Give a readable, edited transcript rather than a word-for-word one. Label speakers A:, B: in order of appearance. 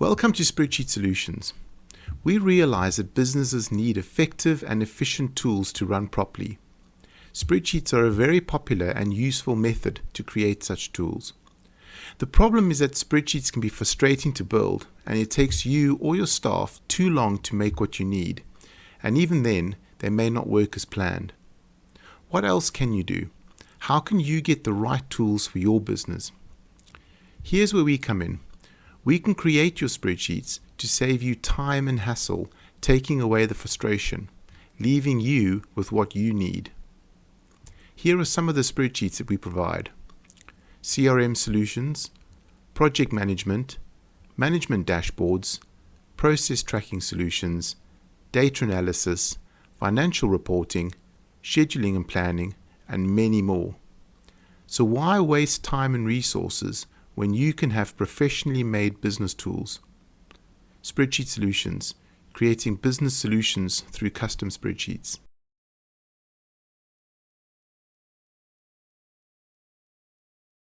A: Welcome to Spreadsheet Solutions. We realize that businesses need effective and efficient tools to run properly. Spreadsheets are a very popular and useful method to create such tools. The problem is that spreadsheets can be frustrating to build, and it takes you or your staff too long to make what you need, and even then, they may not work as planned. What else can you do? How can you get the right tools for your business? Here's where we come in. We can create your spreadsheets to save you time and hassle, taking away the frustration, leaving you with what you need. Here are some of the spreadsheets that we provide: CRM solutions, project management dashboards, process tracking solutions, data analysis, financial reporting, scheduling and planning, and many more. So why waste time and resources when you can have professionally made business tools? Spreadsheet Solutions, creating business solutions through custom spreadsheets.